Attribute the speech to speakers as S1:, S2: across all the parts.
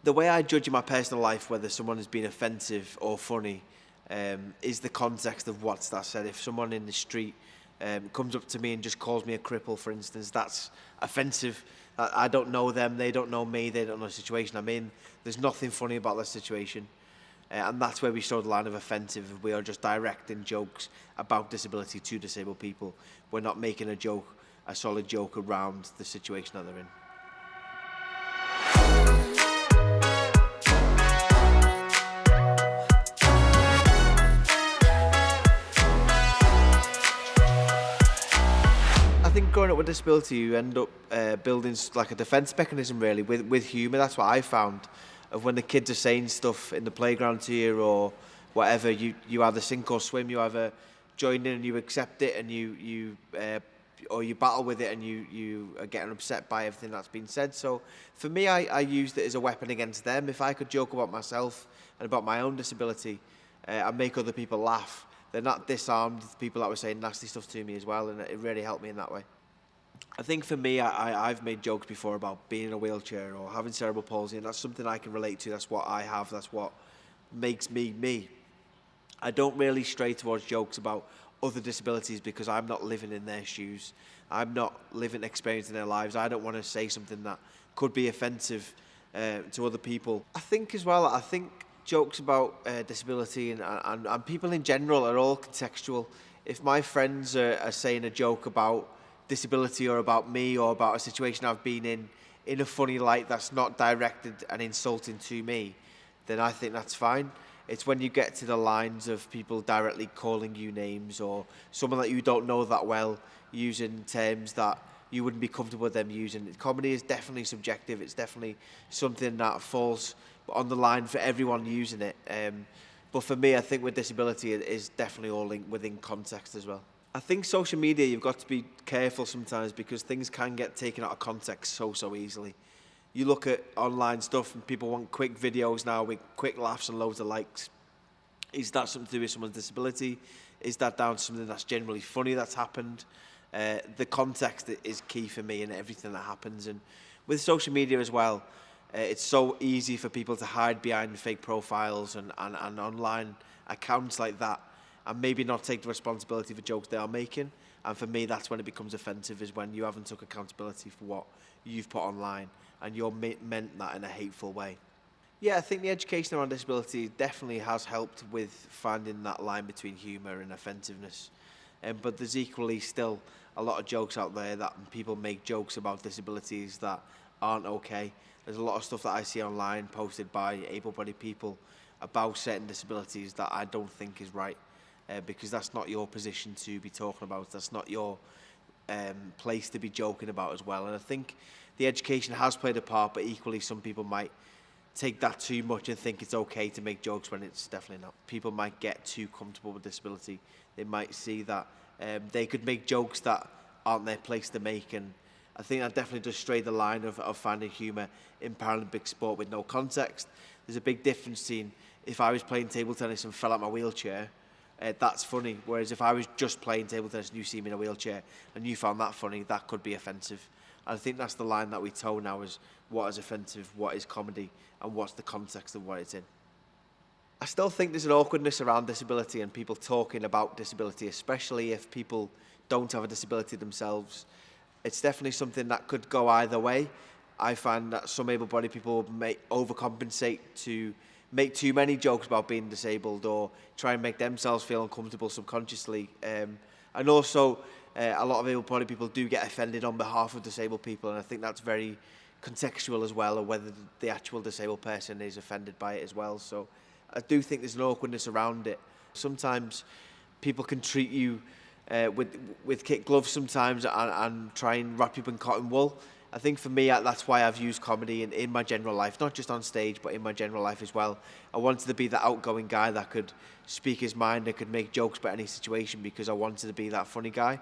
S1: The way I judge in my personal life whether someone has been offensive or funny is the context of what's that said. If someone in the street comes up to me and just calls me a cripple, for instance, that's offensive. I don't know them, they don't know me, they don't know the situation I'm in. There's nothing funny about the situation. And that's where we show the line of offensive. We are just directing jokes about disability to disabled people. We're not making a solid joke around the situation that they're in. I think growing up with disability, you end up building like a defence mechanism, really, with humour. That's what I found. Of when the kids are saying stuff in the playground to you or whatever, you either sink or swim. You either join in and you accept it, and or you battle with it and you are getting upset by everything that's been said. So for me, I used it as a weapon against them. If I could joke about myself and about my own disability and make other people laugh, they're not disarmed people that were saying nasty stuff to me as well, and it really helped me in that way. I think for me, I've made jokes before about being in a wheelchair or having cerebral palsy, and that's something I can relate to. That's what I have. That's what makes me me. I don't really stray towards jokes about other disabilities because I'm not living in their shoes. I'm not living experience in their lives. I don't want to say something that could be offensive to other people. I think as well, jokes about disability and people in general are all contextual. If my friends are saying a joke about disability or about me or about a situation I've been in a funny light that's not directed and insulting to me, then I think that's fine. It's when you get to the lines of people directly calling you names or someone that you don't know that well using terms that you wouldn't be comfortable with them using. Comedy is definitely subjective. It's definitely something that falls on the line for everyone using it. But for me, I think with disability, it is definitely all within context as well. I think social media, you've got to be careful sometimes because things can get taken out of context so easily. You look at online stuff and people want quick videos now with quick laughs and loads of likes. Is that something to do with someone's disability? Is that down to something that's generally funny that's happened? The context is key for me in everything that happens. And with social media as well, it's so easy for people to hide behind fake profiles and online accounts like that and maybe not take the responsibility for jokes they are making. And for me, that's when it becomes offensive, is when you haven't took accountability for what you've put online and you're meant that in a hateful way. Yeah, I think the education around disability definitely has helped with finding that line between humour and offensiveness. But there's equally still a lot of jokes out there that people make jokes about disabilities that aren't okay. There's a lot of stuff that I see online posted by able-bodied people about certain disabilities that I don't think is right, because that's not your position to be talking about. That's not your place to be joking about as well. And I think the education has played a part, but equally some people might take that too much and think it's okay to make jokes when it's definitely not. People might get too comfortable with disability. They might see that they could make jokes that aren't their place to make, and I think that definitely does stray the line of finding humour in Paralympic sport with no context. There's a big difference between if I was playing table tennis and fell out my wheelchair, that's funny. Whereas if I was just playing table tennis and you see me in a wheelchair and you found that funny, that could be offensive. And I think that's the line that we toe now, is what is offensive, what is comedy, and what's the context of what it's in. I still think there's an awkwardness around disability and people talking about disability, especially if people don't have a disability themselves. It's definitely something that could go either way. I find that some able-bodied people may overcompensate to make too many jokes about being disabled or try and make themselves feel uncomfortable subconsciously. And also, a lot of able-bodied people do get offended on behalf of disabled people, and I think that's very contextual as well, or whether the actual disabled person is offended by it as well. So I do think there's an awkwardness around it. Sometimes people can treat you with kid gloves sometimes and try and wrap you up in cotton wool. I think for me, that's why I've used comedy in my general life, not just on stage, but in my general life as well. I wanted to be that outgoing guy that could speak his mind and could make jokes about any situation, because I wanted to be that funny guy.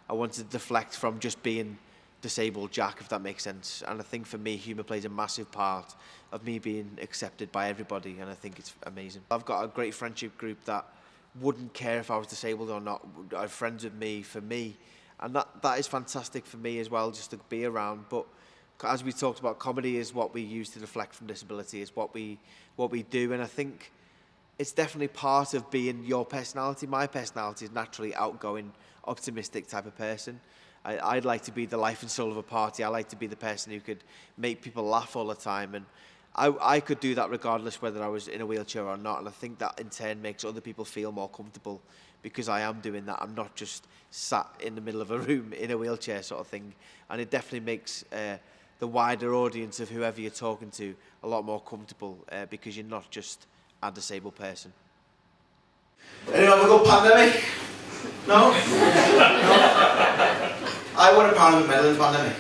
S1: I wanted to deflect from just being disabled Jack, if that makes sense. And I think for me, humour plays a massive part of me being accepted by everybody, and I think it's amazing. I've got a great friendship group that wouldn't care if I was disabled or not, are friends with me for me. And that is fantastic for me as well, just to be around. But as we talked about, comedy is what we use to deflect from disability, is what we do, and I think it's definitely part of being your personality. My personality is naturally outgoing, optimistic type of person. I'd like to be the life and soul of a party. I like to be the person who could make people laugh all the time, and I could do that regardless whether I was in a wheelchair or not, and I think that in turn makes other people feel more comfortable because I am doing that. I'm not just sat in the middle of a room in a wheelchair sort of thing, and it definitely makes the wider audience of whoever you're talking to a lot more comfortable because you're not just a disabled person.
S2: Anyone have a good pandemic? No? No? I won a Paralympic medal in the pandemic.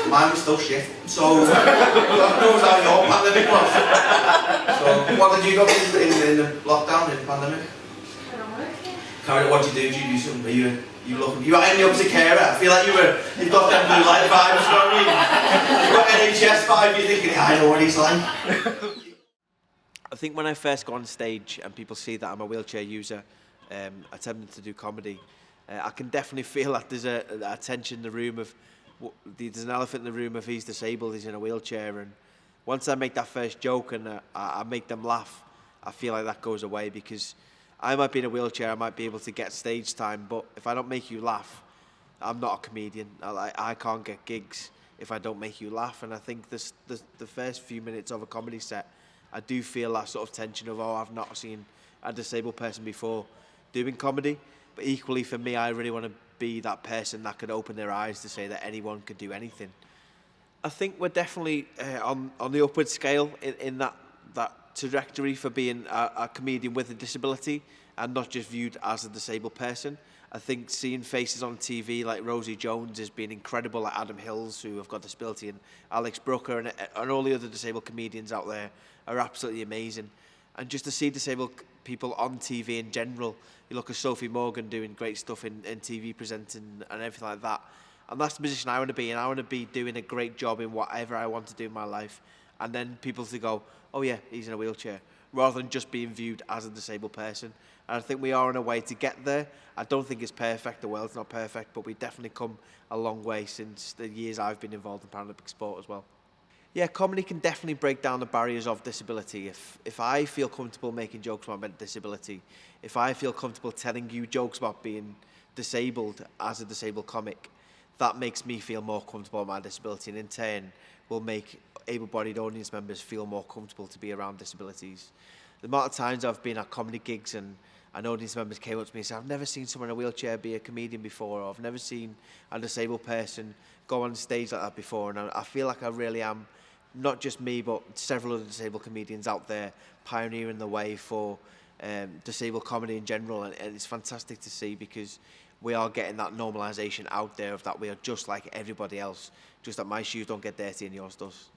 S2: Mine was still shit. So, God knows how your pandemic was. So, what did you go in the lockdown, in the pandemic?
S3: I don't know.
S2: Carrie, what did you do? Did you do something? You were ending up as a carer. I feel like you've got them blue light vibes, you know what I mean? You've got NHS vibe, you're thinking, I know what he's like.
S1: I think when I first go on stage and people see that I'm a wheelchair user attempting to do comedy, I can definitely feel that there's a tension in the room of, there's an elephant in the room if he's disabled, he's in a wheelchair, and once I make that first joke and I make them laugh, I feel like that goes away, because I might be in a wheelchair, I might be able to get stage time, but if I don't make you laugh, I'm not a comedian. I can't get gigs if I don't make you laugh, and I think the first few minutes of a comedy set, I do feel that sort of tension of, I've not seen a disabled person before doing comedy. But equally for me, I really want to be that person that could open their eyes to say that anyone could do anything. I think we're definitely on the upward scale in that trajectory for being a comedian with a disability and not just viewed as a disabled person. I think seeing faces on TV like Rosie Jones has been incredible, like Adam Hills, who have got disability, and Alex Brooker, and all the other disabled comedians out there are absolutely amazing. And just to see disabled people on TV in general, you look at Sophie Morgan doing great stuff in TV presenting and everything like that. And that's the position I want to be in. I want to be doing a great job in whatever I want to do in my life. And then people to go, oh yeah, he's in a wheelchair, rather than just being viewed as a disabled person. And I think we are on a way to get there. I don't think it's perfect, the world's not perfect, but we've definitely come a long way since the years I've been involved in Paralympic sport as well. Yeah, comedy can definitely break down the barriers of disability. If I feel comfortable making jokes about mental disability, if I feel comfortable telling you jokes about being disabled as a disabled comic, that makes me feel more comfortable with my disability, and in turn will make able-bodied audience members feel more comfortable to be around disabilities. The amount of times I've been at comedy gigs and audience members came up to me and said, I've never seen someone in a wheelchair be a comedian before, or I've never seen a disabled person go on stage like that before, and I feel like I really am, not just me, but several other disabled comedians out there pioneering the way for disabled comedy in general, and it's fantastic to see, because we are getting that normalisation out there of that we are just like everybody else, just that my shoes don't get dirty and yours does.